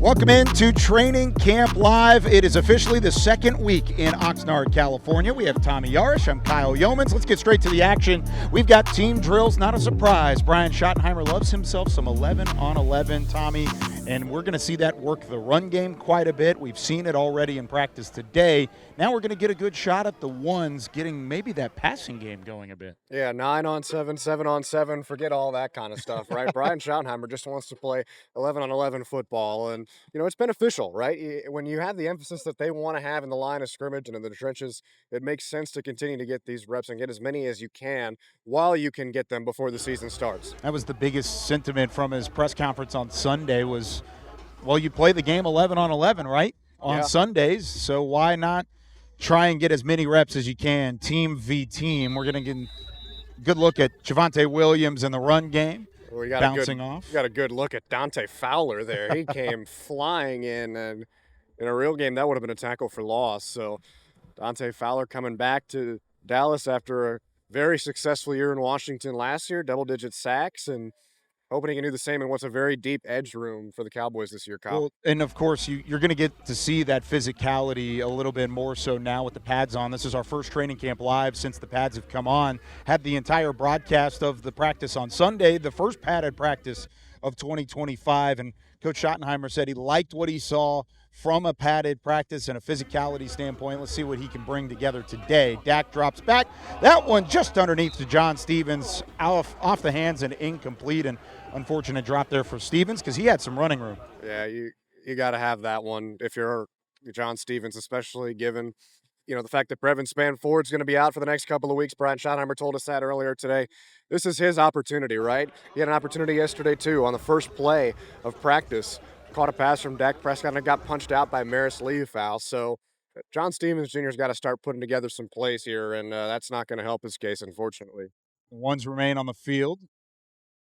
Welcome into Training Camp Live. It is officially the second week in Oxnard, California. We have Tommy Yarrish. I'm Kyle Youmans. Let's get straight to the action. We've got team drills. Not a surprise. Brian Schottenheimer loves himself some 11 on 11, Tommy, and we're going to see that work the run game quite a bit. We've seen it already in practice today. Now we're going to get a good shot at the ones, getting maybe that passing game going a bit. Yeah, 9 on 7, 7 on 7, forget all that kind of stuff, right? Brian Schottenheimer just wants to play 11 on 11 football, and, it's beneficial, right? When you have the emphasis that they want to have in the line of scrimmage and in the trenches, it makes sense to continue to get these reps and get as many as you can while you can get them before the season starts. That was the biggest sentiment from his press conference on Sunday was, well, you play the game 11 on 11, right? On Sundays, so why not try and get as many reps as you can, team v team. We're going to get a good look at Javonte Williams in the run game, bouncing off. We got a good look at Dante Fowler there. He came flying in, and in a real game, that would have been a tackle for loss. So Dante Fowler coming back to Dallas after a very successful year in Washington last year, double-digit sacks, and hoping he can do the same in what's a very deep edge room for the Cowboys this year, Kyle. Well, and, of course, you're going to get to see that physicality a little bit more so now with the pads on. This is our first training camp live since the pads have come on. Had the entire broadcast of the practice on Sunday, the first padded practice of 2025, and Coach Schottenheimer said he liked what he saw from a padded practice and a physicality standpoint. Let's see what he can bring together today. Dak drops back. That one just underneath to John Stevens, off the hands and incomplete, and unfortunate drop there for Stevens because he had some running room. Yeah, you got to have that one if you're John Stevens, especially given the fact that Brevin Spanford's going to be out for the next couple of weeks. Brian Schottenheimer told us that earlier today. This is his opportunity, right? He had an opportunity yesterday, too, on the first play of practice. Caught a pass from Dak Prescott and got punched out by Maris Leofow. So John Stevens Jr.'s got to start putting together some plays here, and that's not going to help his case, unfortunately. The ones remain on the field.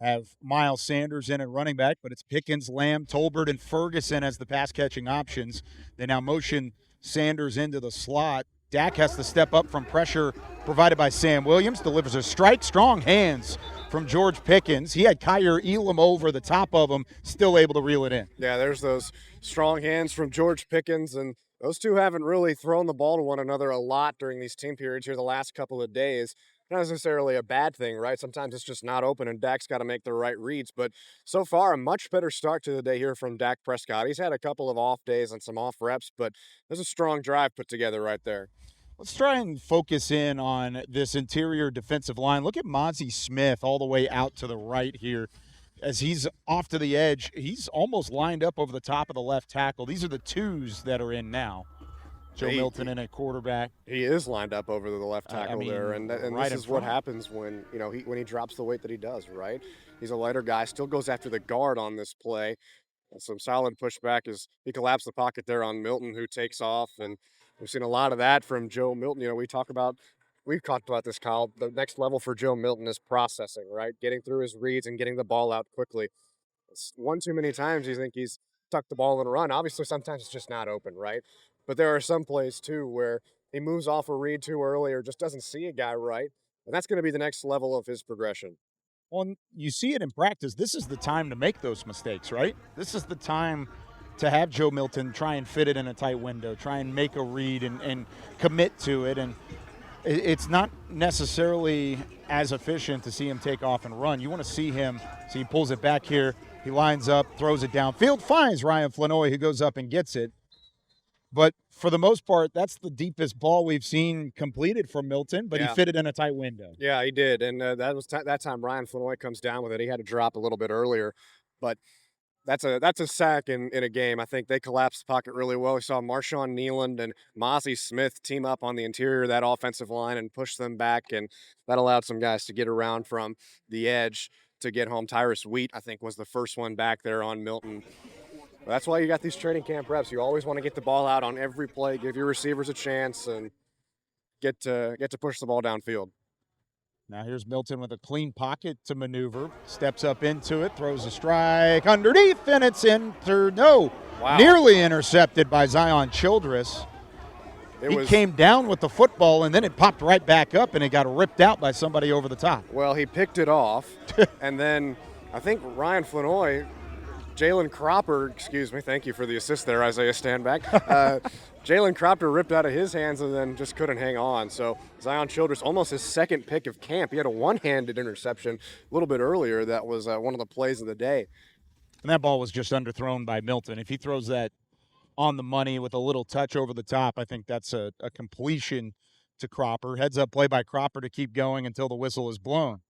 Have Miles Sanders in at running back, but it's Pickens, Lamb, Tolbert, and Ferguson as the pass-catching options. They now motion Sanders into the slot. Dak has to step up from pressure provided by Sam Williams, delivers a strike, strong hands from George Pickens. He had Kyer Elam over the top of him, still able to reel it in. Yeah, there's those strong hands from George Pickens, and those two haven't really thrown the ball to one another a lot during these team periods here the last couple of days. Not necessarily a bad thing, right? Sometimes it's just not open, and Dak's got to make the right reads. But so far, a much better start to the day here from Dak Prescott. He's had a couple of off days and some off reps, but there's a strong drive put together right there. Let's try and focus in on this interior defensive line. Look at Mozzie Smith all the way out to the right here. As he's off to the edge, he's almost lined up over the top of the left tackle. These are the twos that are in now. Joe Milton in at quarterback. He is lined up over the left tackle there, and right this is what happens when when he drops the weight that he does. Right, he's a lighter guy, still goes after the guard on this play. And some solid pushback as he collapsed the pocket there on Milton, who takes off, and we've seen a lot of that from Joe Milton. We've talked about this, Kyle. The next level for Joe Milton is processing, right, getting through his reads and getting the ball out quickly. It's one too many times you think he's tucked the ball in a run. Obviously, sometimes it's just not open, right? But there are some plays, too, where he moves off a read too early or just doesn't see a guy right, and that's going to be the next level of his progression. Well, you see it in practice. This is the time to make those mistakes, right? This is the time to have Joe Milton try and fit it in a tight window, try and make a read and commit to it. And it's not necessarily as efficient to see him take off and run. You want to see him, so he pulls it back here, he lines up, throws it downfield, finds Ryan Flanoy, who goes up and gets it. But for the most part, that's the deepest ball we've seen completed from Milton, but he fit it in a tight window. Yeah, he did, and that time Ryan Flanoy comes down with it. He had to drop a little bit earlier, but that's a sack in a game. I think they collapsed the pocket really well. We saw Marshawn Nealand and Mozzie Smith team up on the interior of that offensive line and push them back, and that allowed some guys to get around from the edge to get home. Tyrus Wheat, I think, was the first one back there on Milton. That's why you got these training camp reps. You always want to get the ball out on every play, give your receivers a chance, and get to push the ball downfield. Now here's Milton with a clean pocket to maneuver. Steps up into it, throws a strike underneath, and it's nearly intercepted by Zion Childress. He came down with the football, and then it popped right back up, and it got ripped out by somebody over the top. Well, he picked it off, and then I think Ryan Flanoy Jalen Cropper, excuse me, thank you for the assist there, Isaiah Stanback. Jalen Cropper ripped out of his hands and then just couldn't hang on. So Zion Childress, almost his second pick of camp. He had a one-handed interception a little bit earlier. That was one of the plays of the day. And that ball was just underthrown by Milton. If he throws that on the money with a little touch over the top, I think that's a completion to Cropper. Heads up play by Cropper to keep going until the whistle is blown.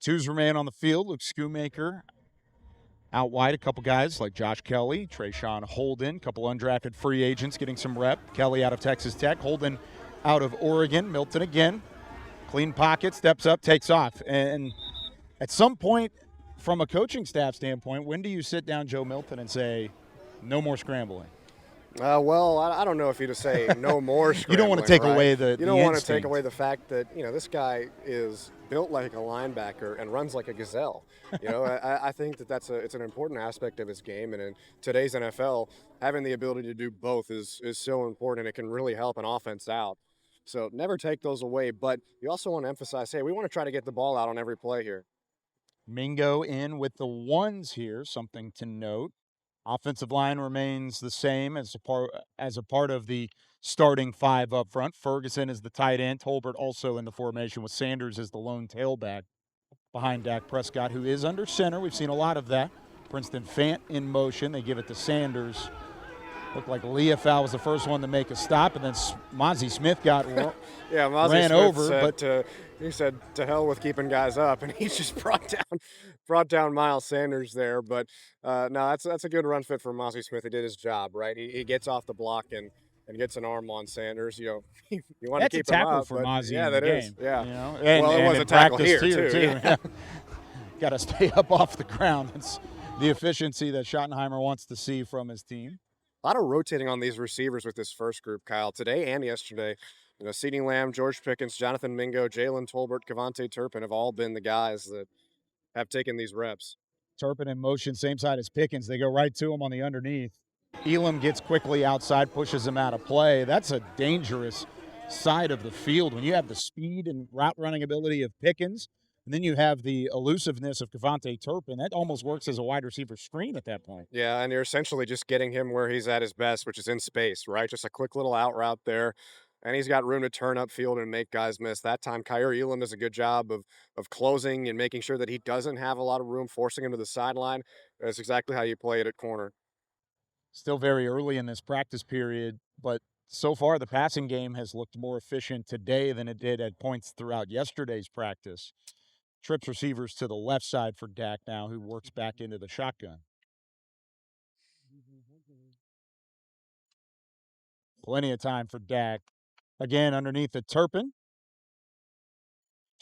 Twos remain on the field. Luke Schoonmaker out wide, a couple guys like Josh Kelly, Trayshawn Holden, a couple undrafted free agents getting some rep. Kelly out of Texas Tech, Holden out of Oregon. Milton again, clean pocket, steps up, takes off. And at some point, from a coaching staff standpoint, when do you sit down Joe Milton and say, no more scrambling? Well, I don't know if you just say no more scrambling. You don't want to take right? away the You don't want to take instinct. away the fact that, this guy is built like a linebacker and runs like a gazelle. I think it's an important aspect of his game, and in today's NFL, having the ability to do both is so important. It can really help an offense out. So never take those away, but you also want to emphasize, hey, we want to try to get the ball out on every play here. Mingo in with the ones here, something to note. Offensive line remains the same as a part of the starting five up front. Ferguson is the tight end. Tolbert also in the formation with Sanders as the lone tailback behind Dak Prescott, who is under center. We've seen a lot of that. Princeton Fant in motion. They give it to Sanders. Looked like Leofau was the first one to make a stop, and then Mozzie Smith got Mozzie ran Smith over. Said he said to hell with keeping guys up, and he just brought down Miles Sanders there. But no, that's a good run fit for Mozzie Smith. He did his job, right? He gets off the block and gets an arm on Sanders. You want that's to keep a tackle him up, for Mozzie in that the is. game. Yeah. And, well, it was a tackle here too. Yeah. Got to stay up off the ground. It's the efficiency that Schottenheimer wants to see from his team. A lot of rotating on these receivers with this first group, Kyle. Today and yesterday, CeeDee Lamb, George Pickens, Jonathan Mingo, Jalen Tolbert, Kevontae Turpin have all been the guys that have taken these reps. Turpin in motion, same side as Pickens. They go right to him on the underneath. Elam gets quickly outside, pushes him out of play. That's a dangerous side of the field when you have the speed and route running ability of Pickens, and then you have the elusiveness of Kevontae Turpin. That almost works as a wide receiver screen at that point. Yeah, and you're essentially just getting him where he's at his best, which is in space, right? Just a quick little out route there. And he's got room to turn upfield and make guys miss. That time, Kaiir Elam does a good job of closing and making sure that he doesn't have a lot of room, forcing him to the sideline. That's exactly how you play it at corner. Still very early in this practice period, but so far the passing game has looked more efficient today than it did at points throughout yesterday's practice. Trips receivers to the left side for Dak now, who works back into the shotgun. Plenty of time for Dak. Again, underneath the Turpin.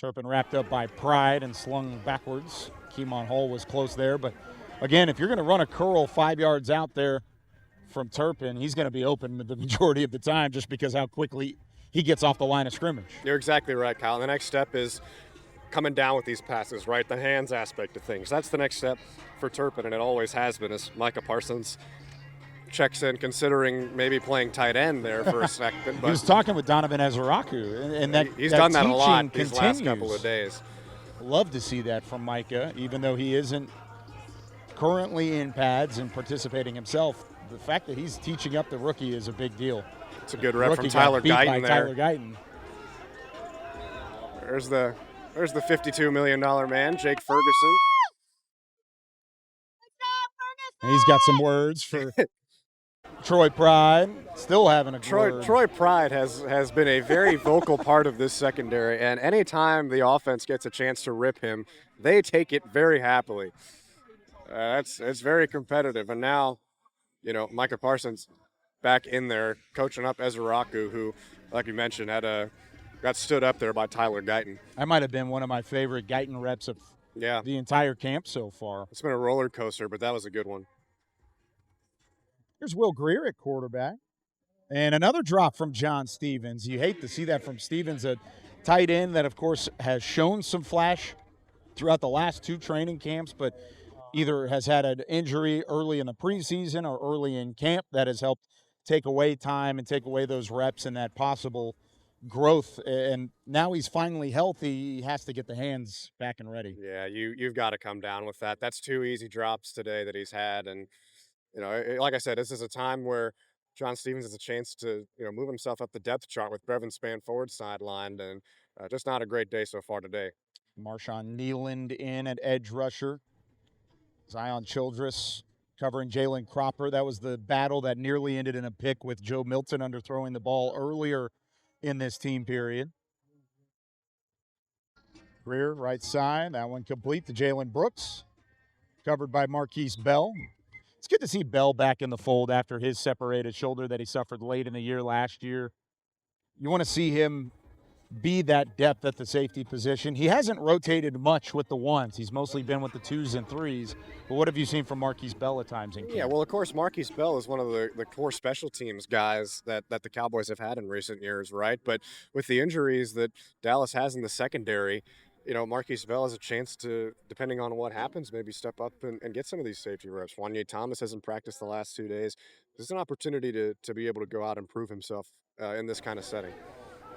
Turpin wrapped up by Pride and slung backwards. Keemon Hall was close there. But, again, if you're going to run a curl 5 yards out there from Turpin, he's going to be open the majority of the time just because how quickly he gets off the line of scrimmage. You're exactly right, Kyle. The next step is coming down with these passes, right? The hands aspect of things. That's the next step for Turpin, and it always has been, as Micah Parsons checks in, considering maybe playing tight end there for a second. But he was talking with Donovan Ezeraku, and he's that done that a lot continues. these last couple of days. Love to see that from Micah, even though he isn't currently in pads and participating himself. The fact that he's teaching up the rookie is a big deal. It's a good rep from Tyler Guyton there. Tyler Guyton. There's the $52 million man, Jake Ferguson. And he's got some words for Troy Pride, still having a word. Troy Pride has been a very vocal part of this secondary, and anytime the offense gets a chance to rip him, they take it very happily. It's very competitive, and now, Micah Parsons back in there coaching up Ezeraku, who, like you mentioned, got stood up there by Tyler Guyton. That might have been one of my favorite Guyton reps of the entire camp so far. It's been a roller coaster, but that was a good one. Here's Will Greer at quarterback. And another drop from John Stevens. You hate to see that from Stevens, a tight end that, of course, has shown some flash throughout the last two training camps, but either has had an injury early in the preseason or early in camp that has helped take away time and take away those reps and that possible growth, and now he's finally healthy. He has to get the hands back and ready. Yeah, you've got to come down with that. That's 2 easy drops today that he's had, and like I said, this is a time where John Stevens has a chance to move himself up the depth chart with Brevin Spann forward sidelined, and just not a great day so far today. Marshawn Nealand in at edge rusher. Zion Childress covering Jalen Cropper. That was the battle that nearly ended in a pick with Joe Milton underthrowing the ball earlier in this team period. Greer, right side. That one complete to Jalen Brooks. Covered by Marquise Bell. It's good to see Bell back in the fold after his separated shoulder that he suffered late in the year last year. You want to see him be that depth at the safety position. He hasn't rotated much with the ones. He's mostly been with the 2s and 3s. But what have you seen from Marquise Bell at times in camp? Yeah, well, of course, Marquise Bell is one of the core special teams guys that the Cowboys have had in recent years, right? But with the injuries that Dallas has in the secondary, Marquise Bell has a chance to, depending on what happens, maybe step up and get some of these safety reps. Wanye Thomas hasn't practiced the last 2 days. This is an opportunity to be able to go out and prove himself in this kind of setting.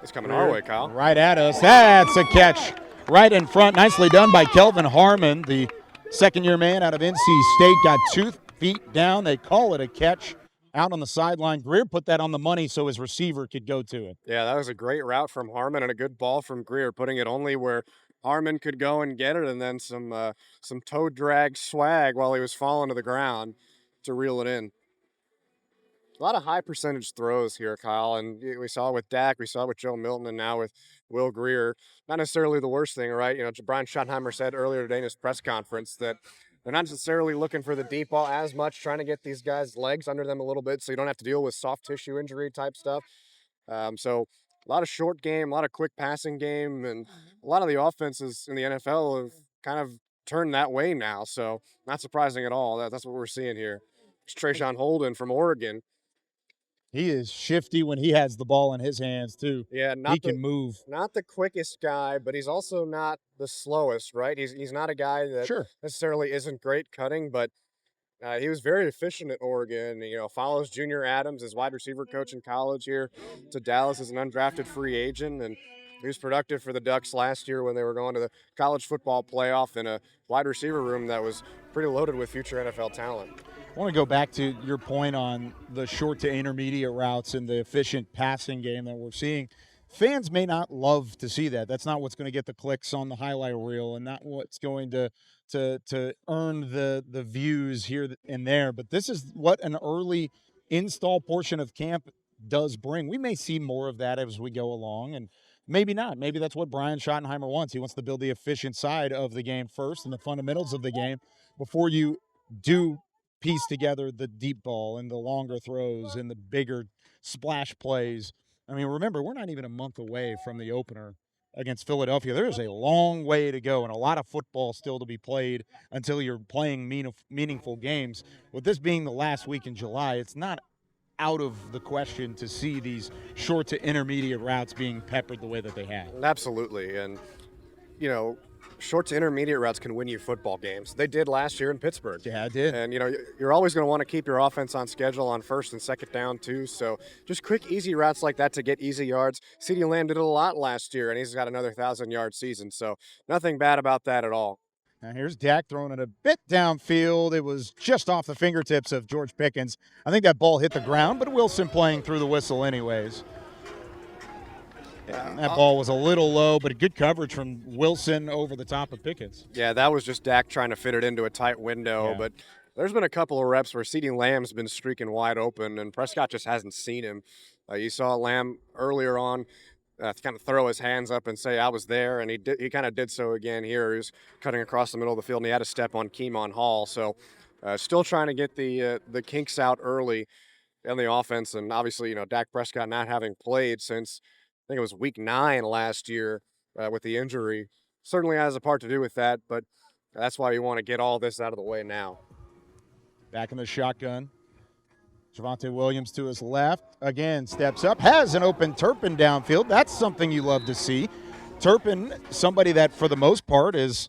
It's coming our way, Kyle. Right at us. That's a catch right in front. Nicely done by Kelvin Harmon, the second-year man out of NC State. Got 2 feet down. They call it a catch out on the sideline. Greer put that on the money so his receiver could go to it. Yeah, that was a great route from Harmon and a good ball from Greer, putting it only where Harmon could go and get it, and then some toe drag swag while he was falling to the ground to reel it in. A lot of high percentage throws here, Kyle, and we saw it with Dak, we saw it with Joe Milton, and now with Will Greer. Not necessarily the worst thing, right? Brian Schottenheimer said earlier today in his press conference that they're not necessarily looking for the deep ball as much, trying to get these guys' legs under them a little bit so you don't have to deal with soft tissue injury type stuff. So a lot of short game, a lot of quick passing game, and a lot of the offenses in the NFL have kind of turned that way now. So not surprising at all. That's what we're seeing here. It's Trayshawn Holden from Oregon. He is shifty when he has the ball in his hands, too. Yeah, he can move. Not the quickest guy, but he's also not the slowest, right? He's not a guy that necessarily isn't great cutting, but he was very efficient at Oregon. Follows Junior Adams, his wide receiver coach in college, here to Dallas as an undrafted free agent, and he was productive for the Ducks last year when they were going to the college football playoff in a wide receiver room that was pretty loaded with future NFL talent. I want to go back to your point on the short to intermediate routes and the efficient passing game that we're seeing. Fans may not love to see that. That's not what's going to get the clicks on the highlight reel and not what's going to earn the views here and there. But this is what an early install portion of camp does bring. We may see more of that as we go along, and maybe not. Maybe that's what Brian Schottenheimer wants. He wants to build the efficient side of the game first and the fundamentals of the game before you do piece together the deep ball and the longer throws and the bigger splash plays. I mean, remember, we're not even a month away from the opener against Philadelphia. There is a long way to go and a lot of football still to be played until you're playing meaningful games. With this being the last week in July, it's not out of the question to see these short to intermediate routes being peppered the way that they have. Absolutely. And, short to intermediate routes can win you football games. They did last year in Pittsburgh. Yeah, it did. And, you're always going to want to keep your offense on schedule on first and second down, too. So just quick, easy routes like that to get easy yards. CeeDee Lamb did it a lot last year, and he's got another 1,000-yard season. So nothing bad about that at all. Now here's Dak throwing it a bit downfield. It was just off the fingertips of George Pickens. I think that ball hit the ground, but Wilson playing through the whistle anyways. That ball was a little low, but a good coverage from Wilson over the top of Pickens. Yeah, that was just Dak trying to fit it into a tight window. Yeah. But there's been a couple of reps where CeeDee Lamb's been streaking wide open, and Prescott just hasn't seen him. You saw Lamb earlier on kind of throw his hands up and say, I was there, and he kind of did so again here. He was cutting across the middle of the field, and he had a step on Keemon Hall. So still trying to get the kinks out early in the offense. And obviously, Dak Prescott not having played since – I think it was week 9 last year with the injury. Certainly has a part to do with that, but that's why you want to get all this out of the way now. Back in the shotgun. Javonte Williams to his left. Again, steps up. Has an open Turpin downfield. That's something you love to see. Turpin, somebody that for the most part is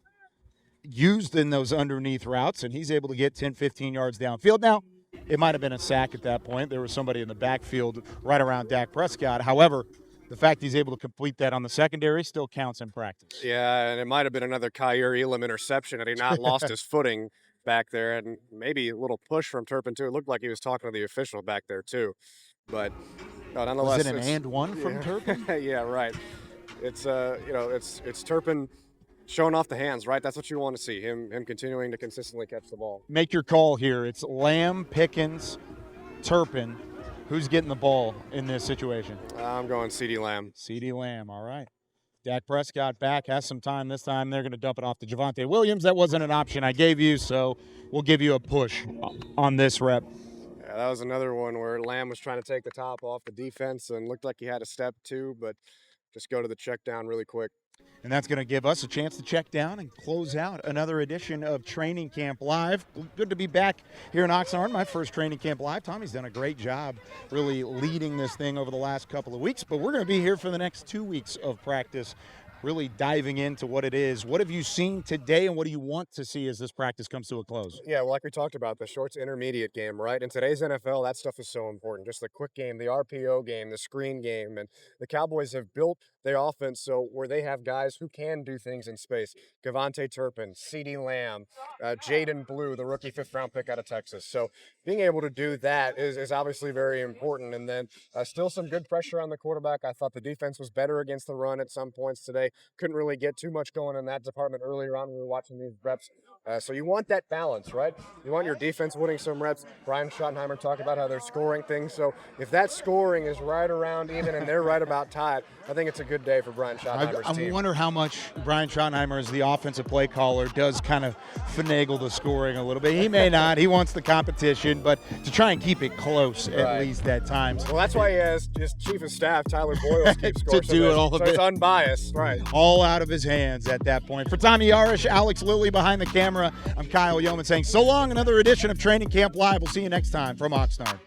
used in those underneath routes, and he's able to get 10, 15 yards downfield. Now, it might have been a sack at that point. There was somebody in the backfield right around Dak Prescott. However, the fact he's able to complete that on the secondary still counts in practice. Yeah, and it might have been another Kyer Elam interception had he not lost his footing back there, and maybe a little push from Turpin too. It looked like he was talking to the official back there too, but nonetheless, was it an and one from Turpin? Yeah, right. It's it's Turpin showing off the hands, right? That's what you want to see, him continuing to consistently catch the ball. Make your call here. It's Lamb, Pickens, Turpin. Who's getting the ball in this situation? I'm going CeeDee Lamb. CeeDee Lamb, all right. Dak Prescott back, has some time this time. They're going to dump it off to Javonte Williams. That wasn't an option I gave you, so we'll give you a push on this rep. Yeah, that was another one where Lamb was trying to take the top off the defense and looked like he had a step too, but just go to the check down really quick. And that's going to give us a chance to check down and close out another edition of Training Camp Live. Good to be back here in Oxnard, my first Training Camp Live. Tommy's done a great job really leading this thing over the last couple of weeks, but we're going to be here for the next 2 weeks of practice, really diving into what it is. What have you seen today, and what do you want to see as this practice comes to a close? Yeah, well, like we talked about, the short to intermediate game, right? In today's NFL, that stuff is so important. Just the quick game, the RPO game, the screen game. And the Cowboys have built their offense so where they have guys who can do things in space. Javonte Turpin, CeeDee Lamb, Jaden Blue, the rookie 5th-round pick out of Texas. So being able to do that is obviously very important. And then still some good pressure on the quarterback. I thought the defense was better against the run at some points today. Couldn't really get too much going in that department earlier on when we were watching these reps. So you want that balance, right? You want your defense winning some reps. Brian Schottenheimer talked about how they're scoring things. So if that scoring is right around even and they're right about tied, I think it's a good day for Brian Schottenheimer's team. I wonder how much Brian Schottenheimer, as the offensive play caller, does kind of finagle the scoring a little bit. He may not. He wants the competition, but to try and keep it close at least at times. Well, that's why he has his chief of staff, Tyler Boyle, keep scoring. To do it all so it's unbiased. Right. All out of his hands at that point. For Tommy Yarrish, Alex Lilly behind the camera, I'm Kyle Youmans saying so long. Another edition of Training Camp Live. We'll see you next time from Oxnard.